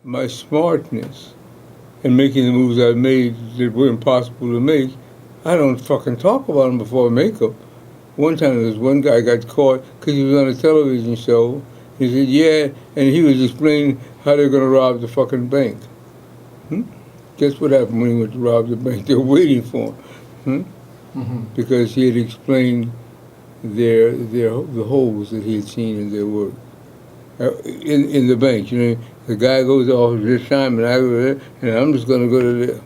my smartness and making the moves I made that were impossible to make, I don't fucking talk about them before I make them. One time there was one guy got caught because he was on a television show. He said, yeah, and he was explaining how they're going to rob the fucking bank. Hmm? Guess what happened when he went to rob the bank? They were waiting for him. Because he had explained the holes that he had seen in their work. In the bank, the guy goes off this time and I go there, and I'm just going to go to there.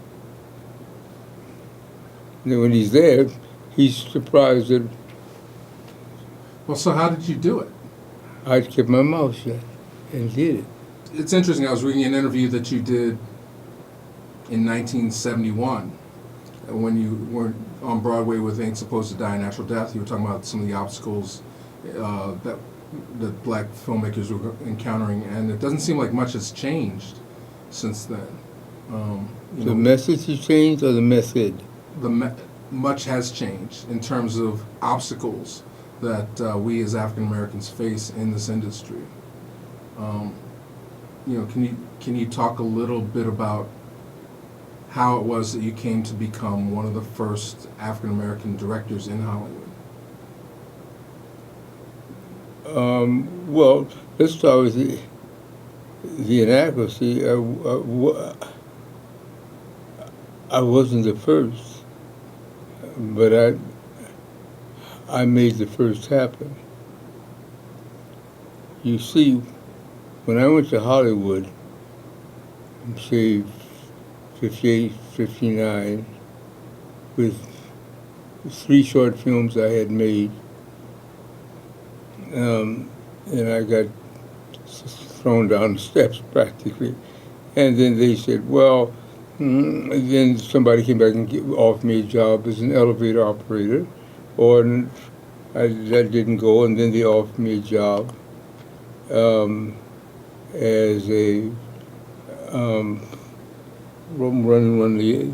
And then when he's there, he's surprised that Well, so how did you do it? I kept my mouth shut and did it. It's interesting. I was reading an interview that you did in 1971 when you were on Broadway with Ain't Supposed to Die a Natural Death. You were talking about some of the obstacles that black filmmakers were encountering, and it doesn't seem like much has changed since then. The message has changed or the method? Much has changed in terms of obstacles that we as African Americans face in this industry. Can you talk a little bit about how it was that you came to become one of the first African American directors in Hollywood? Well, let's start with the inadequacy. I wasn't the first, but I made the first happen. You see, when I went to Hollywood, say 58, 59, with 3 short films I had made, and I got thrown down the steps practically. And then they said, well, then somebody came back and offered me a job as an elevator operator, or that didn't go, and then they offered me a job as a run the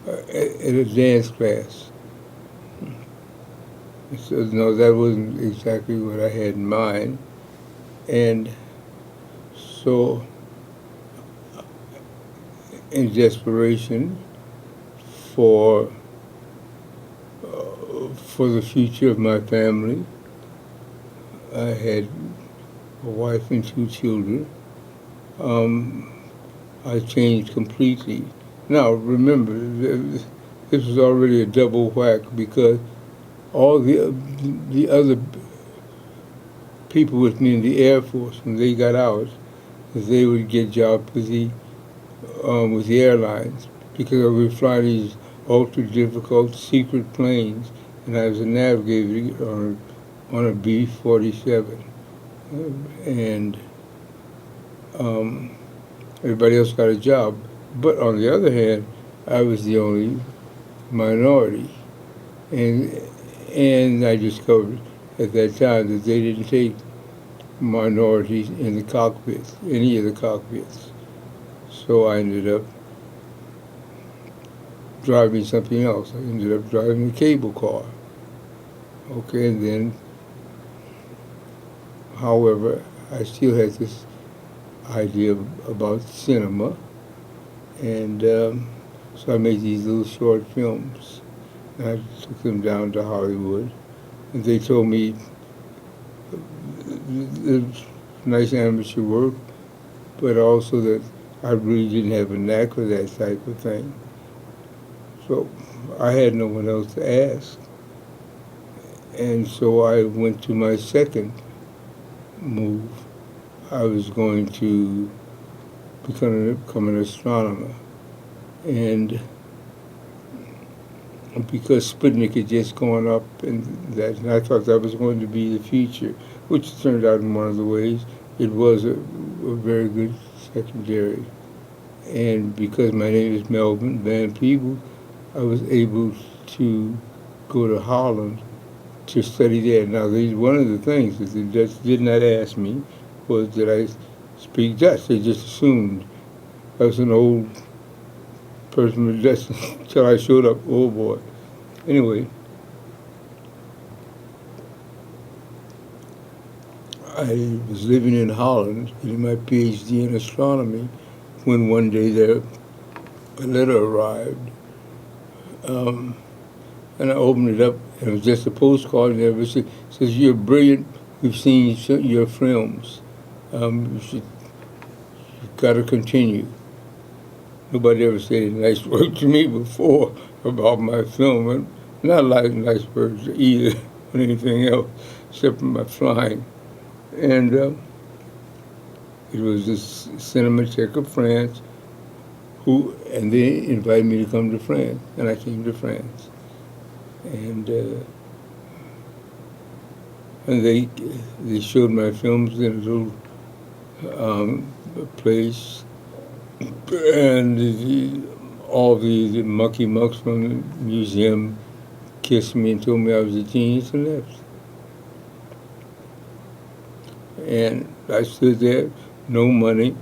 at a dance class. So no, that wasn't exactly what I had in mind, and so in desperation for the future of my family, I had a wife and 2 children. I changed completely. Now, remember, this was already a double whack because all the other people with me in the Air Force, when they got out, they would get jobs with the airlines because I would fly these ultra difficult secret planes, and I was a navigator on a B-47, and everybody else got a job. But on the other hand, I was the only minority, and I discovered at that time that they didn't take minorities in the cockpits, any of the cockpits. So I ended up driving something else. I ended up driving a cable car. Okay, and then, however, I still had this idea about cinema, and so I made these little short films. And I took them down to Hollywood, and they told me it was nice amateur work, but also that I really didn't have a knack for that type of thing. So I had no one else to ask. And so I went to my second move. I was going to become an astronomer. And because Sputnik had just gone up, and I thought that was going to be the future, which turned out in one of the ways. It was a very good secondary. And because my name is Melvin Van Peebles, I was able to go to Holland to study there. Now, one of the things that the Dutch did not ask me was that I speak Dutch. They just assumed I was an old person with Dutch until I showed up. Oh boy. Anyway, I was living in Holland getting my PhD in astronomy when one day there a letter arrived. And I opened it up, and it was just a postcard, and it says, "You're brilliant. We've seen your films. You've got to continue." Nobody ever said a nice word to me before about my film, and not a lot of nice words either or anything else, except for my flying. And it was this Cinematheque of France, and they invited me to come to France, and I came to France. And they showed my films in a little place, and all the mucky mucks from the museum kissed me and told me I was a genius and left. And I stood there, no money,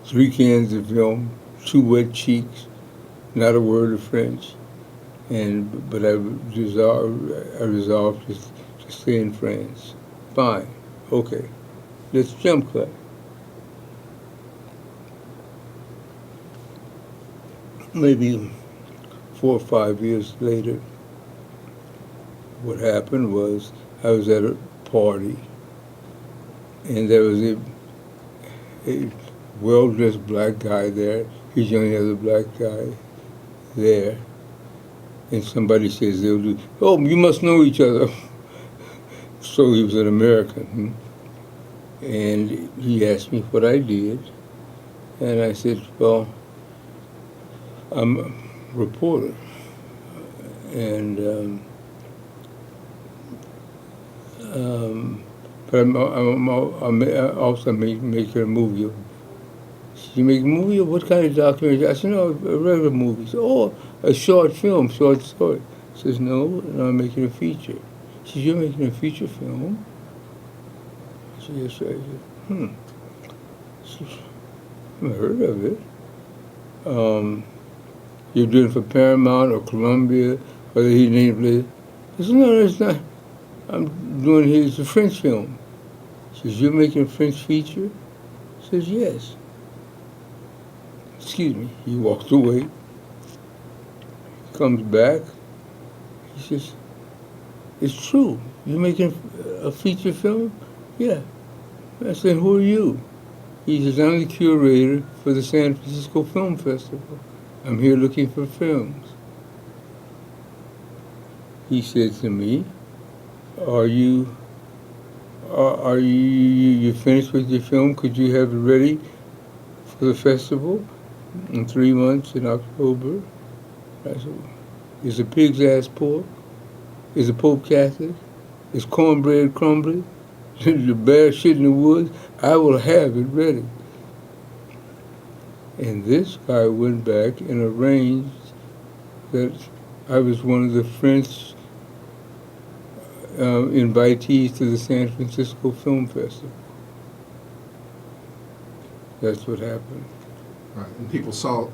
3 cans of film, 2 wet cheeks, not a word of French. But I resolved to stay in France. Fine, okay, let's jump cut. Maybe 4 or 5 years later, what happened was I was at a party, and there was a well-dressed black guy there. He's the only other black guy there. And somebody says they'll do, "Oh, you must know each other." So he was an American. And he asked me what I did. And I said, "Well, I'm a reporter. And, but I'm also making a movie." "You make a movie, or what kind of documentary?" I said, "No, a regular movie." She said, "Oh, a short film, short story." I says, "No, I'm making a feature." She says, "You're making a feature film?" I said, "Yes, sir." I said, She says, "I haven't heard of it. You're doing it for Paramount or Columbia, or he named it." I said, "No, it's not. I'm doing it. It's a French film." She says, "You're making a French feature?" I says, "Yes." Excuse me. He walked away. Comes back. He says, "It's true. You're making a feature film?" "Yeah." I said, "Who are you?" He says, "I'm the curator for the San Francisco Film Festival. I'm here looking for films." He said to me, "Are you finished with your film? Could you have it ready for the festival in 3 months in October?" I said, "Is the pig's ass pork? Is the Pope Catholic? Is cornbread crumbly? The bear shit in the woods? I will have it ready." And this guy went back and arranged that I was one of the French invitees to the San Francisco Film Festival. That's what happened. Right, and people saw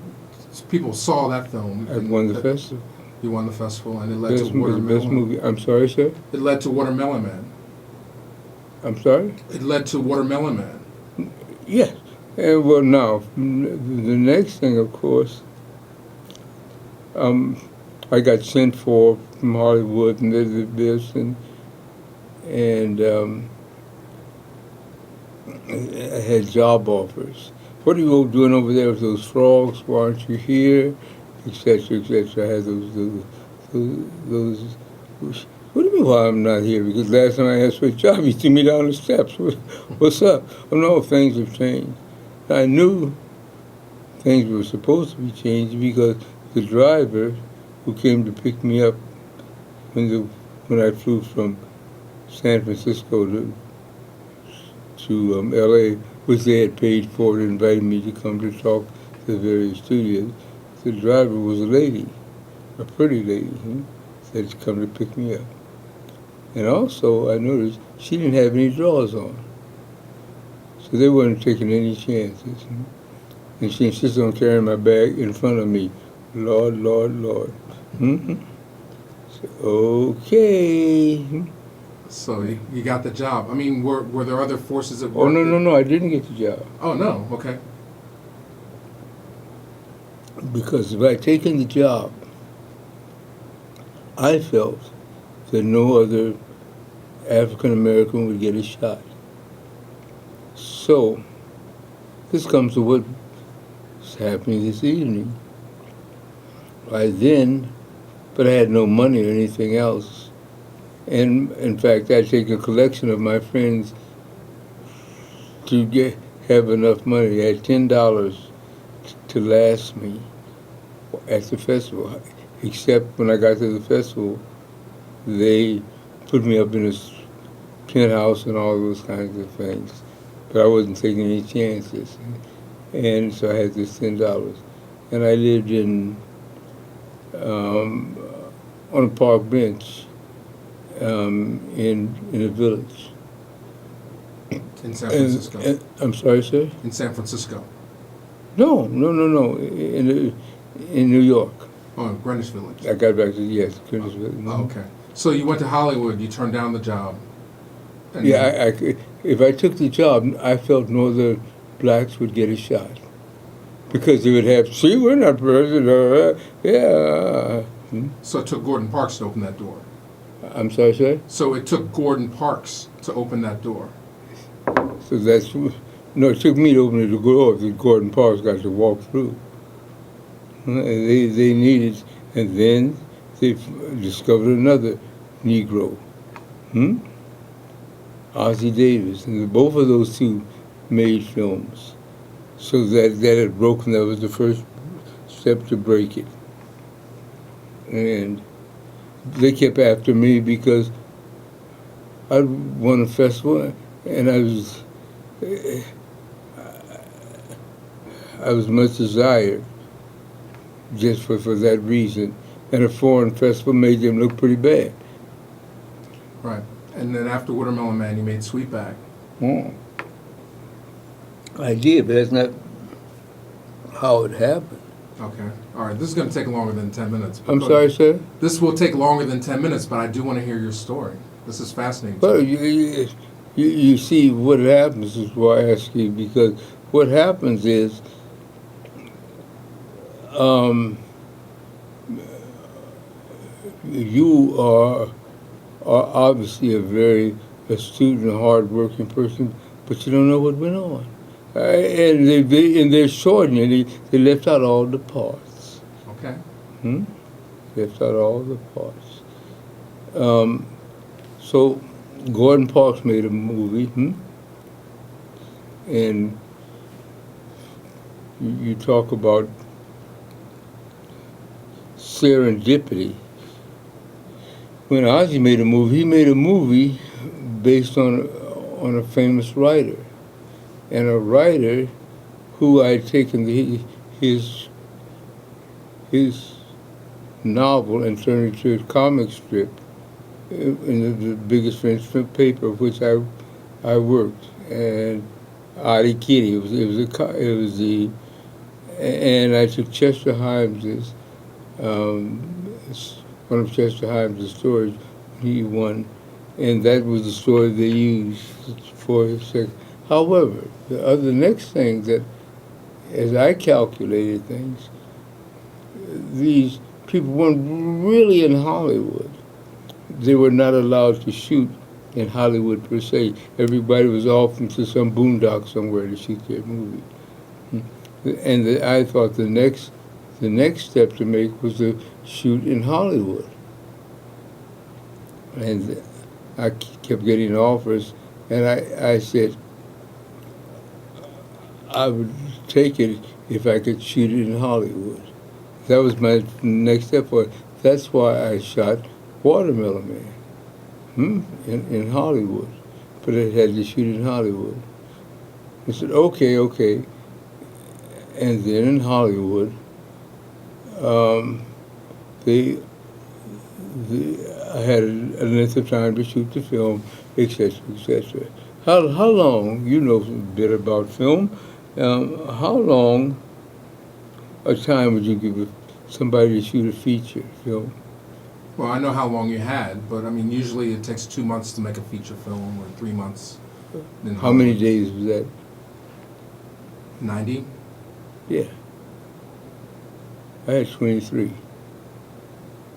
that film. I won the festival. You won the festival, and it led Best to Watermelon. best movie. I'm sorry, sir? It led to Watermelon Man. I'm sorry? It led to Watermelon Man. Yes. And well, now, the next thing, of course, I got sent for from Hollywood, and they did this, and I had job offers. "What are you all doing over there with those frogs? Why aren't you here?" Etc., etc. I had those. What do you mean why I'm not here? Because last time I asked for a job, you threw me down the steps. What's up? Oh no, things have changed. I knew things were supposed to be changed because the driver who came to pick me up when I flew from San Francisco to L.A., which they had paid for, and invited me to come to talk to the various studios. The driver was a lady, a pretty lady, said to come to pick me up. And also, I noticed she didn't have any drawers on. So they weren't taking any chances. And she insisted on carrying my bag in front of me. Lord, Lord, Lord. So, okay. So you got the job. I mean, were there other forces at Oh, work? no, I didn't get the job. Oh, no, okay. Because if I had taken the job, I felt that no other African American would get a shot. So, this comes to what's happening this evening. But I had no money or anything else. And in fact, I take a collection of my friends to have enough money. I had $10 to last me at the festival. Except when I got to the festival, they put me up in a penthouse and all those kinds of things. But I wasn't taking any chances. And so I had this $10. And I lived on a park bench in a village. In San Francisco. I'm sorry, sir? In San Francisco. No. In New York. Oh, in Greenwich Village. I got back to, yes, Greenwich Village. Oh, okay. So you went to Hollywood, you turned down the job. Yeah, if I took the job, I felt no other blacks would get a shot. Because they would have, see, we're not president, yeah. So it took Gordon Parks to open that door. I'm sorry, sir? So it took Gordon Parks to open that door. So no, it took me to open the door that Gordon Parks got to walk through. They needed, and then they discovered another Negro, Ozzie Davis, and both of those two made films. So that had broken, that was the first step to break it. And they kept after me because I won a festival and I was much desired just for that reason. And a foreign festival made them look pretty bad. Right. And then after Watermelon Man, you made Sweetback. Oh. I did, but that's not how it happened. Okay. All right. This is going to take longer than 10 minutes. I'm sorry, sir? This will take longer than 10 minutes, but I do want to hear your story. This is fascinating. Well, you see, what happens is why I ask you, because what happens is you are obviously a very astute and hard-working person, but you don't know what went on. And they're shortening it. They left out all the parts. Okay. Left out all the parts. So Gordon Parks made a movie, and you talk about serendipity. When Ozzie made a movie, he made a movie based on a famous writer. And a writer who I had taken his novel and turned it into a comic strip in the biggest French paper of which I worked. And Ali Kitty, and I took Chester Hymes's one of Chester Hymes's stories. He won, and that was the story they used for his second. However, the next thing that, as I calculated things, these people weren't really in Hollywood. They were not allowed to shoot in Hollywood per se. Everybody was off into some boondock somewhere to shoot their movie. And I thought the next step to make was to shoot in Hollywood. And I kept getting offers, and I said, I would take it if I could shoot it in Hollywood. That was my next step for it. That's why I shot Watermelon Man in Hollywood. But I had to shoot in Hollywood. I said, okay. And then in Hollywood, I had a length of time to shoot the film, etc., etc. How long, you know a bit about film, how long a time would you give somebody to shoot a feature film? Well, I know how long you had, but I mean, usually it takes 2 months to make a feature film, or 3 months. In How many Hollywood. days was that? 90? Yeah. I had 23.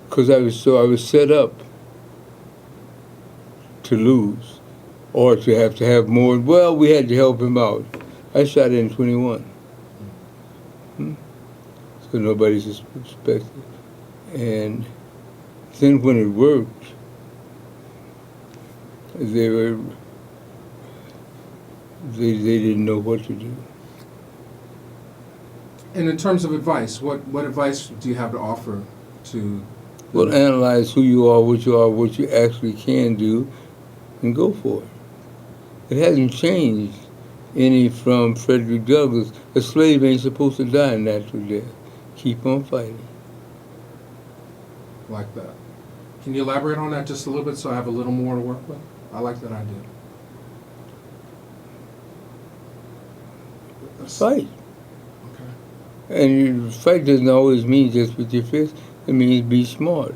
Because I was set up to lose, or to have more. Well, we had to help him out. I shot in 21. So nobody suspected. And then when it worked, they didn't know what to do. And in terms of advice, what advice do you have to offer to? Well, analyze who you are, what you actually can do, and go for it. It hasn't changed any from Frederick Douglass. A slave ain't supposed to die a natural death. Keep on fighting. Like that. Can you elaborate on that just a little bit so I have a little more to work with? I like that idea. Fight. Okay. And fight doesn't always mean just with your fist. It means be smart.